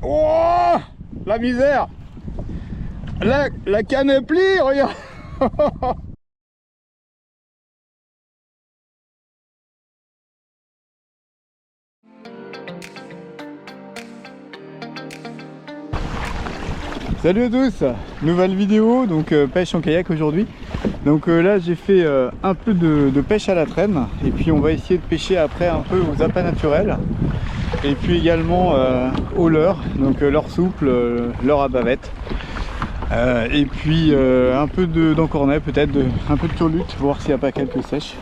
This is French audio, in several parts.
Oh, la misère. La canne est pliée, regarde. Salut à tous, nouvelle vidéo, donc pêche en kayak aujourd'hui. Donc là j'ai fait un peu de pêche à la traîne et puis on va essayer de pêcher après un peu aux appâts naturels et puis également au leurre, donc leurre souple, leurre à bavette et puis un peu d'encornet, peut-être un peu de turlute, voir s'il n'y a pas quelques sèches.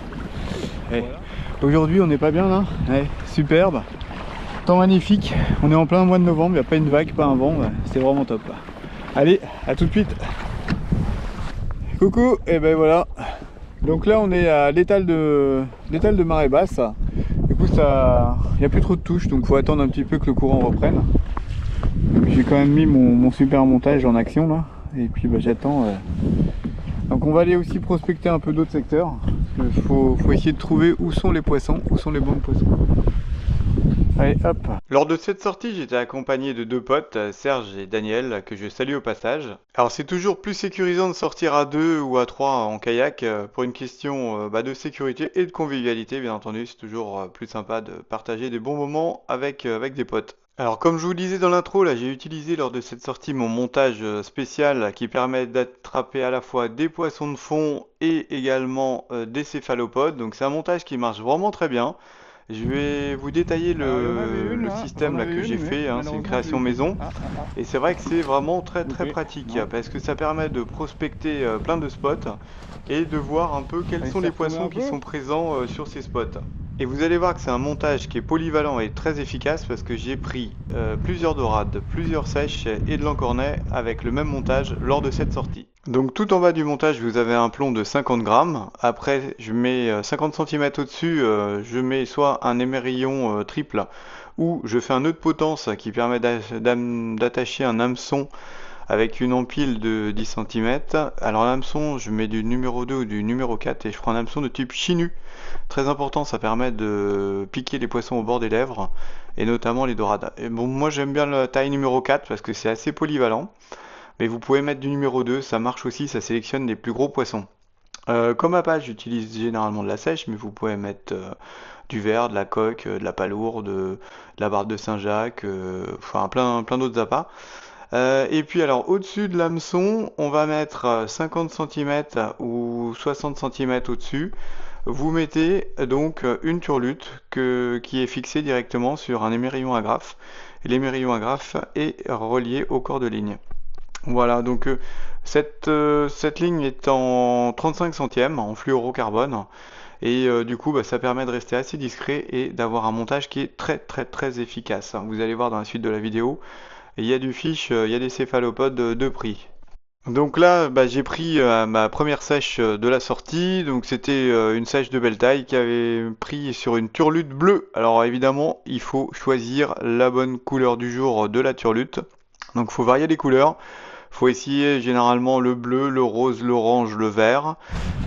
Voilà. Aujourd'hui on n'est pas bien là, ouais, superbe, temps magnifique, on est en plein mois de novembre, il n'y a pas une vague, pas un vent, c'est vraiment top. Allez, à tout de suite. Coucou, et ben voilà. Donc là on est à l'étal de marée basse. Du coup ça, il n'y a plus trop de touches, donc faut attendre un petit peu que le courant reprenne. J'ai quand même mis mon super montage en action là. Et puis bah, j'attends. Donc on va aller aussi prospecter un peu d'autres secteurs. Parce qu'il faut essayer de trouver où sont les poissons, où sont les bons poissons. Allez hop. Lors de cette sortie, j'étais accompagné de deux potes, Serge et Daniel, que je salue au passage. Alors c'est toujours plus sécurisant de sortir à deux ou à trois en kayak pour une question de sécurité et de convivialité, bien entendu. C'est toujours plus sympa de partager des bons moments avec des potes. Alors comme je vous le disais dans l'intro, là j'ai utilisé lors de cette sortie mon montage spécial qui permet d'attraper à la fois des poissons de fond et également des céphalopodes. Donc c'est un montage qui marche vraiment très bien. Je vais vous détailler le système là, que j'ai fait, hein, c'est une création maison et c'est vrai que c'est vraiment très pratique parce que ça permet de prospecter plein de spots et de voir un peu quels sont les poissons qui sont présents sur ces spots. Et vous allez voir que c'est un montage qui est polyvalent et très efficace parce que j'ai pris plusieurs dorades, plusieurs sèches et de l'encornet avec le même montage lors de cette sortie. Donc tout en bas du montage vous avez un plomb de 50 grammes, après je mets 50 cm au-dessus, je mets soit un émerillon triple ou je fais un nœud de potence qui permet d'attacher un hameçon avec une empile de 10 cm. Alors l'hameçon je mets du numéro 2 ou du numéro 4 et je prends un hameçon de type chinu. Très important, ça permet de piquer les poissons au bord des lèvres et notamment les dorades. Et bon, moi j'aime bien la taille numéro 4 parce que c'est assez polyvalent. Mais vous pouvez mettre du numéro 2, ça marche aussi, ça sélectionne les plus gros poissons. Comme appât, j'utilise généralement de la sèche, mais vous pouvez mettre du verre, de la coque, de la palourde, de la barbe de Saint-Jacques, enfin plein d'autres appâts. Et puis alors au-dessus de l'hameçon, on va mettre 50 cm ou 60 cm au-dessus. Vous mettez donc une turlute qui est fixée directement sur un émerillon agrafe. Et l'émerillon agrafe est relié au corps de ligne. Voilà, donc cette ligne est en 35 centièmes en fluorocarbone et du coup ça permet de rester assez discret et d'avoir un montage qui est très efficace. Vous allez voir dans la suite de la vidéo, il y a du fiche, il y a des céphalopodes de prix. Donc là j'ai pris ma première sèche de la sortie, donc c'était une sèche de belle taille qui avait pris sur une turlute bleue. Alors évidemment il faut choisir la bonne couleur du jour de la turlute, donc il faut varier les couleurs. Faut essayer généralement le bleu, le rose, l'orange, le vert.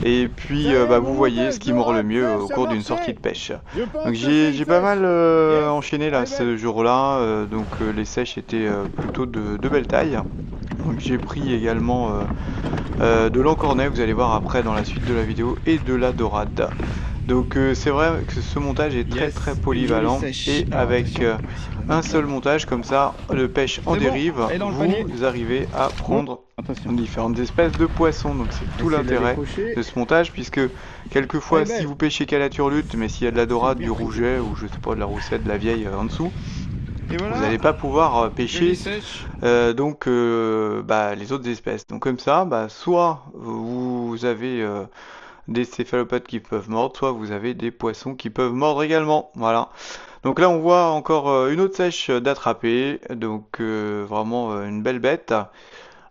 Et puis vous voyez ce qui mord le mieux au cours d'une sortie de pêche. Donc j'ai pas mal enchaîné là ce jour-là. Donc les sèches étaient plutôt de belle taille. Donc j'ai pris également de l'encornet, vous allez voir après dans la suite de la vidéo, et de la dorade. Donc c'est vrai que ce montage est très polyvalent et avec un seul montage comme ça de pêche en dérive, vous arrivez à prendre différentes espèces de poissons. Donc c'est tout l'intérêt de ce montage, puisque quelquefois si vous pêchez qu'à la turlute, mais s'il y a de la dorade, du rouget ou je sais pas de la roussette, de la vieille en dessous, vous n'allez pas pouvoir pêcher les autres espèces. Donc comme ça, soit vous avez des céphalopodes qui peuvent mordre, soit vous avez des poissons qui peuvent mordre également. Voilà. Donc là on voit encore une autre sèche d'attraper, donc vraiment une belle bête.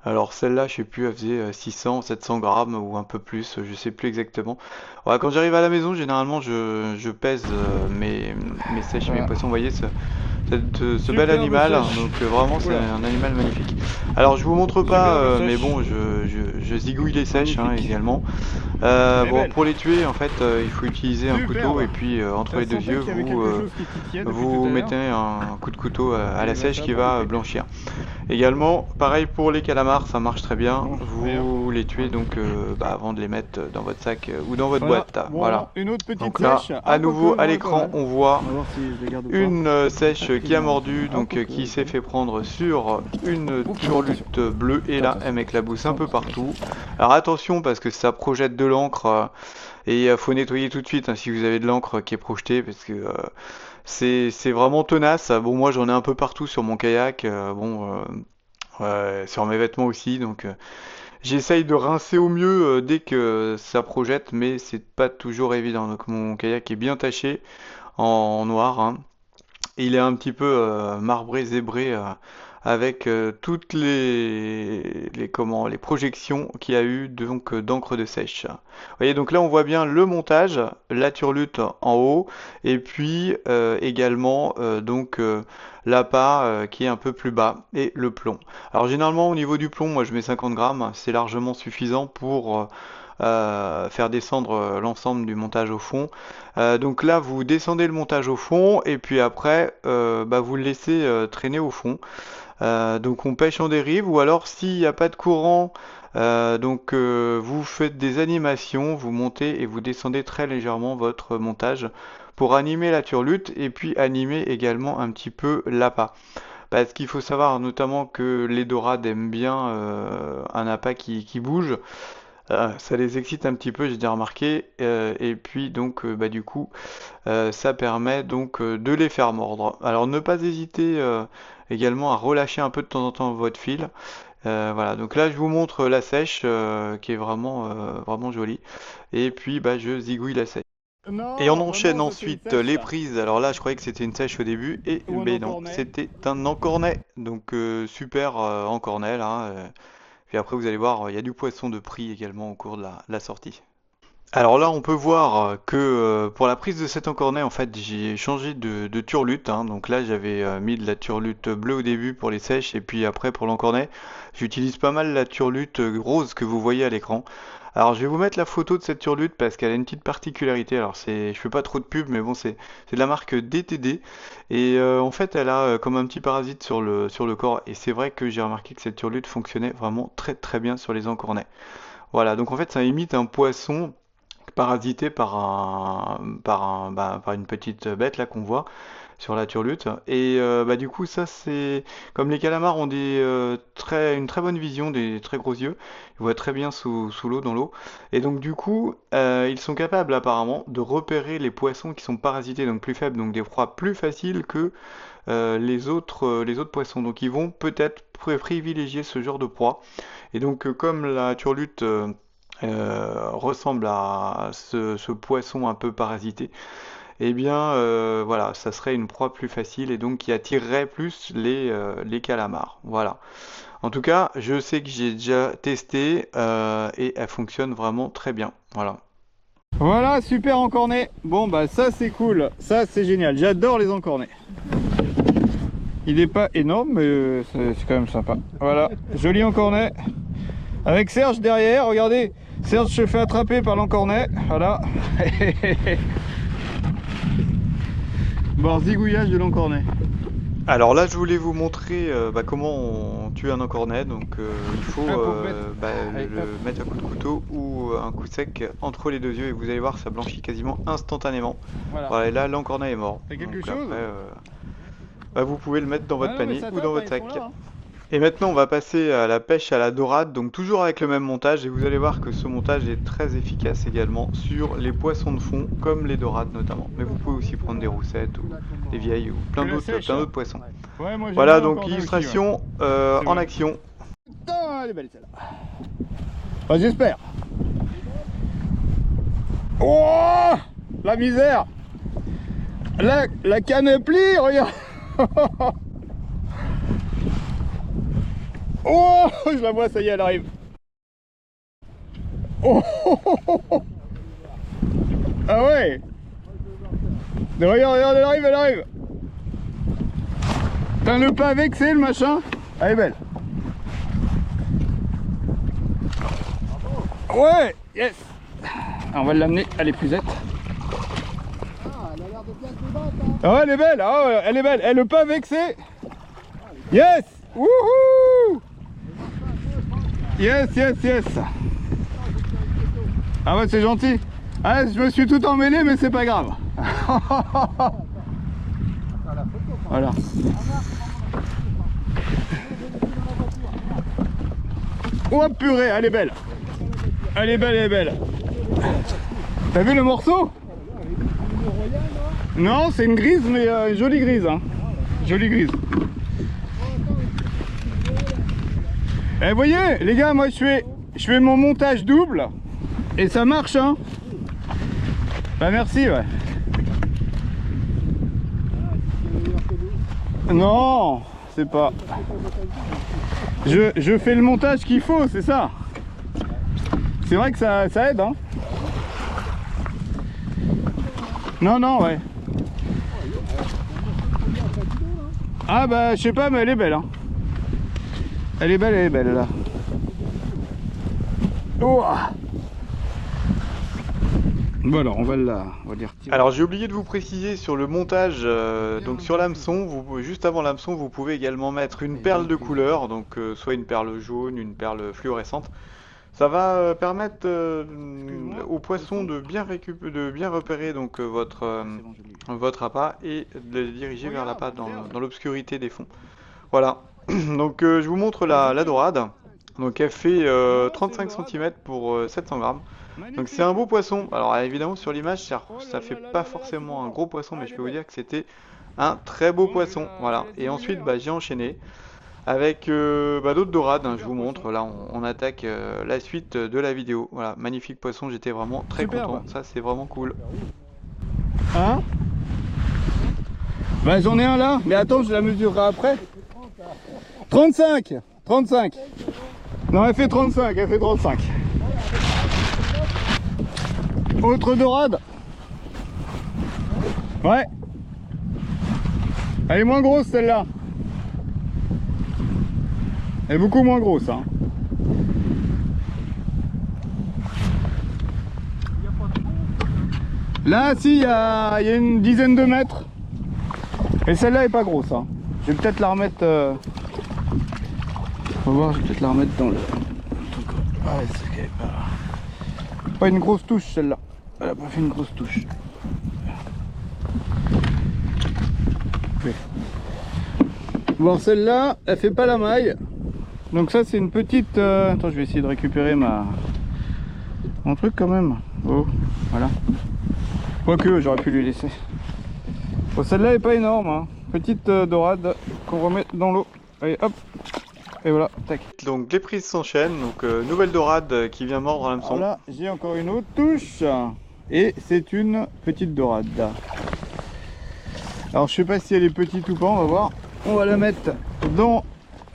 Alors celle-là, je sais plus, elle faisait 600, 700 grammes ou un peu plus, je sais plus exactement. Ouais, quand j'arrive à la maison, généralement je pèse mes sèches, mes poissons. Vous voyez ce bel animal, donc vraiment c'est un animal magnifique. Alors je vous montre pas, mais bon, je zigouille les sèches hein, également. Bon, pour les tuer, en fait, il faut utiliser un couteau et puis entre les deux yeux, vous mettez un coup de couteau à la sèche qui va blanchir. Également, pareil pour les calamars, ça marche très bien. Vous les tuez donc avant de les mettre dans votre sac ou dans votre boîte. Bon, Voilà. une autre petite Donc là, sèche. à nouveau à l'écran, on voit On va voir si je les garde ou pas. une sèche qui a mordu, donc qui s'est fait prendre sur une turlute bleue et là elle m'éclabousse un peu partout. Alors attention parce que ça projette de l'encre et il faut nettoyer tout de suite hein, si vous avez de l'encre qui est projetée parce que c'est vraiment tenace. Bon moi j'en ai un peu partout sur mon kayak, sur mes vêtements aussi donc j'essaye de rincer au mieux dès que ça projette mais c'est pas toujours évident. Donc mon kayak est bien taché en noir hein. Il est un petit peu marbré, zébré, avec toutes les projections qu'il y a eu donc d'encre de sèche. Vous voyez, donc là on voit bien le montage, la turlute en haut, et puis également l'appât qui est un peu plus bas, et le plomb. Alors généralement au niveau du plomb, moi je mets 50 grammes, c'est largement suffisant pour faire descendre l'ensemble du montage au fond. Donc là, vous descendez le montage au fond et puis après, vous le laissez traîner au fond. Donc on pêche en dérive ou alors s'il n'y a pas de courant, vous faites des animations, vous montez et vous descendez très légèrement votre montage pour animer la turlute et puis animer également un petit peu l'appât. Parce qu'il faut savoir notamment que les dorades aiment bien un appât qui bouge. Ça les excite un petit peu, j'ai déjà remarqué, et puis donc du coup ça permet donc de les faire mordre. Alors ne pas hésiter également à relâcher un peu de temps en temps votre fil. Voilà, donc là je vous montre la sèche qui est vraiment jolie, et puis je zigouille la sèche. Et on enchaîne ensuite les prises. Alors là je croyais que c'était une sèche au début, et mais non, c'était un encornet, donc super encornet là. Puis après, vous allez voir, il y a du poisson de prix également au cours de la sortie. Alors là, on peut voir que pour la prise de cet encornet, en fait, j'ai changé de turlute. Hein. Donc là, j'avais mis de la turlute bleue au début pour les sèches et puis après pour l'encornet, j'utilise pas mal la turlute rose que vous voyez à l'écran. Alors je vais vous mettre la photo de cette turlute parce qu'elle a une petite particularité. Alors je fais pas trop de pub, mais bon, c'est de la marque DTD et en fait, elle a comme un petit parasite sur le corps. Et c'est vrai que j'ai remarqué que cette turlute fonctionnait vraiment très très bien sur les encornets. Voilà, donc en fait, ça imite un poisson parasité par une petite bête là qu'on voit sur la turlute. Et du coup, ça c'est comme les calamars ont une très bonne vision, des très gros yeux, ils voient très bien sous l'eau, dans l'eau. Et donc du coup, ils sont capables apparemment de repérer les poissons qui sont parasités, donc plus faibles, donc des proies plus faciles que les autres poissons. Donc ils vont peut-être privilégier ce genre de proie. Et donc comme la turlute ressemble à ce poisson un peu parasité, eh bien voilà, ça serait une proie plus facile et donc qui attirerait plus les calamars. Voilà. En tout cas, je sais que j'ai déjà testé et elle fonctionne vraiment très bien. Voilà. Voilà, super encornet. Bon bah ça c'est cool, ça c'est génial, j'adore les encornets. Il n'est pas énorme mais c'est quand même sympa. Voilà, joli encornet. Avec Serge derrière, regardez, Serge se fait attraper par l'encornet, voilà. Bon, zigouillage de l'encornet. Alors là, je voulais vous montrer comment on tue un encornet. Donc il faut le mettre un coup de couteau ou un coup sec entre les deux yeux et vous allez voir, ça blanchit quasiment instantanément. Voilà, et là, l'encornet est mort. C'est quelque Donc, chose. après, vous pouvez le mettre dans votre panier ou dans votre sac. Là, hein. Et maintenant, on va passer à la pêche à la dorade, donc toujours avec le même montage, et vous allez voir que ce montage est très efficace également sur les poissons de fond, comme les dorades notamment. Mais vous pouvez aussi prendre des roussettes ou des vieilles ou plein d'autres poissons. Ouais, moi, Voilà, donc illustration en action. Putain, elle est belle celle-là. Enfin, j'espère. Oh, la misère. La canne est plie, regarde. Oh, je la vois, ça y est, elle arrive. Oh, ah ouais. Regarde, elle arrive. T'as le pavé que c'est le machin. Elle est belle. Ouais, yes. On va l'amener à l'épuisette. Ah, elle a l'air de bien se débattre, hein. Oh, elle est belle, oh, elle est belle, elle est pas vexée. Yes. Wouhou. Yes, yes, yes. Ah ouais, c'est gentil. Ah, je me suis tout emmêlé, mais c'est pas grave. Voilà. Oh purée, elle est belle. Elle est belle, elle est belle. T'as vu le morceau? Non, c'est une grise, mais jolie grise. Hein. Jolie grise. Et vous voyez, les gars, moi je fais mon montage double et ça marche, hein. Bah merci, ouais. Non, c'est pas. Je fais le montage qu'il faut, c'est ça. C'est vrai que ça aide, hein. Non, non, ouais. Ah bah je sais pas, mais elle est belle, hein. Elle est belle là. Oh. Voilà, on va dire. Alors j'ai oublié de vous préciser sur le montage, donc sur l'hameçon, juste avant l'hameçon, vous pouvez également mettre une perle de couleur, donc soit une perle jaune, une perle fluorescente. Ça va permettre au poisson de bien repérer donc votre appât et de le diriger vers l'appât dans l'obscurité des fonds. Voilà. Donc je vous montre la dorade. Donc elle fait 35 cm pour 700 grammes. Donc c'est un beau poisson. Alors évidemment sur l'image ça fait pas forcément un gros poisson, mais je peux vous dire que c'était un très beau poisson. Voilà. Et ensuite j'ai enchaîné avec d'autres dorades, hein, je vous montre. Là on attaque la suite de la vidéo. Voilà, magnifique poisson, j'étais vraiment très content. Ça c'est vraiment cool. Hein? Bah j'en ai un là, mais attends, je la mesurerai après. 35. 35. Non, elle fait 35, elle fait 35. Autre dorade. Ouais. Elle est moins grosse celle-là. Elle est beaucoup moins grosse, hein. Là, si, il y a une dizaine de mètres. Et celle-là est pas grosse, hein. Je vais peut-être la remettre... On va voir, je vais peut-être la remettre dans le truc. Ah ouais, c'est pas une grosse touche celle-là. Elle a pas fait une grosse touche. Bon, celle-là, elle fait pas la maille. Donc ça, c'est une petite... Attends, je vais essayer de récupérer mon truc quand même. Oh, voilà. Quoique, j'aurais pu lui laisser. Bon, celle-là est pas énorme, hein. Petite dorade qu'on remet dans l'eau. Allez, hop. Et voilà, tac. Donc les prises s'enchaînent. Donc nouvelle dorade qui vient mordre à l'hameçon. Là, j'ai encore une autre touche. Et c'est une petite dorade. Alors, je sais pas si elle est petite ou pas, on va voir. On va la mettre dans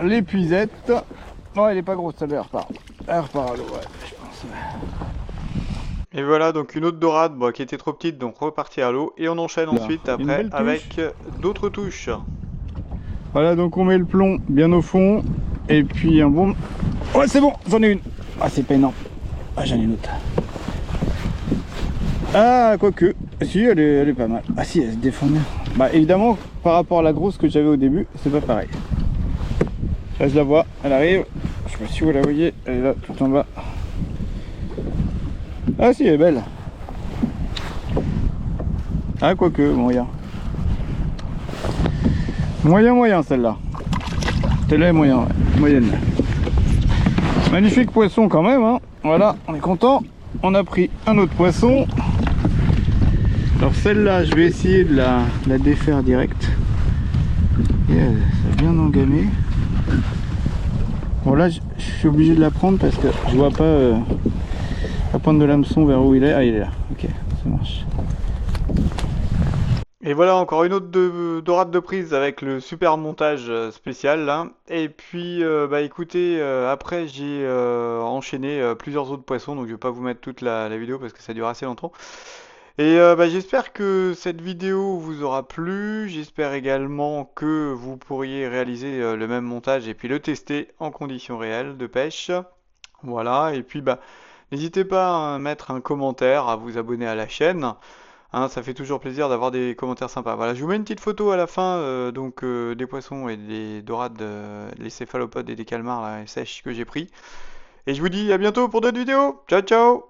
l'épuisette. Non, elle est pas grosse, celle-là, elle repart. Elle repart à l'eau, ouais, je pense. Et voilà donc une autre dorade qui était trop petite, donc repartie à l'eau. Et on enchaîne ensuite après avec d'autres touches. Voilà, donc on met le plomb bien au fond. Et puis un bon... Ouais, c'est bon, j'en ai une. Ah, c'est pas énorme. Ah, j'en ai une autre. Ah, quoique. Si, elle est pas mal. Ah si, elle se défend bien. Bah évidemment, par rapport à la grosse que j'avais au début, c'est pas pareil. Là, je la vois, elle arrive. Je sais pas si vous la voyez, elle est là, tout en bas. Ah si, elle est belle. Ah, quoique, moyen. Moyen celle-là. Celle-là est moyen, ouais. Moyenne. Magnifique poisson quand même, hein. Voilà, on est content. On a pris un autre poisson. Alors celle-là, je vais essayer de la défaire direct. Et elle, ça a bien engamé. Bon là, je suis obligé de la prendre parce que je vois pas la pointe de l'hameçon vers où il est. Ah, il est là. Ok, ça marche. Et voilà encore une autre dorade de prise avec le super montage spécial là. Et puis écoutez, après j'ai enchaîné plusieurs autres poissons, donc je vais pas vous mettre toute la vidéo parce que ça dure assez longtemps. Et j'espère que cette vidéo vous aura plu. J'espère également que vous pourriez réaliser le même montage et puis le tester en conditions réelles de pêche. Voilà, et puis N'hésitez pas à mettre un commentaire, à vous abonner à la chaîne. Hein, ça fait toujours plaisir d'avoir des commentaires sympas. Voilà, je vous mets une petite photo à la fin, des poissons et des dorades, les céphalopodes et des calmars là, sèches que j'ai pris. Et je vous dis à bientôt pour d'autres vidéos. Ciao ciao!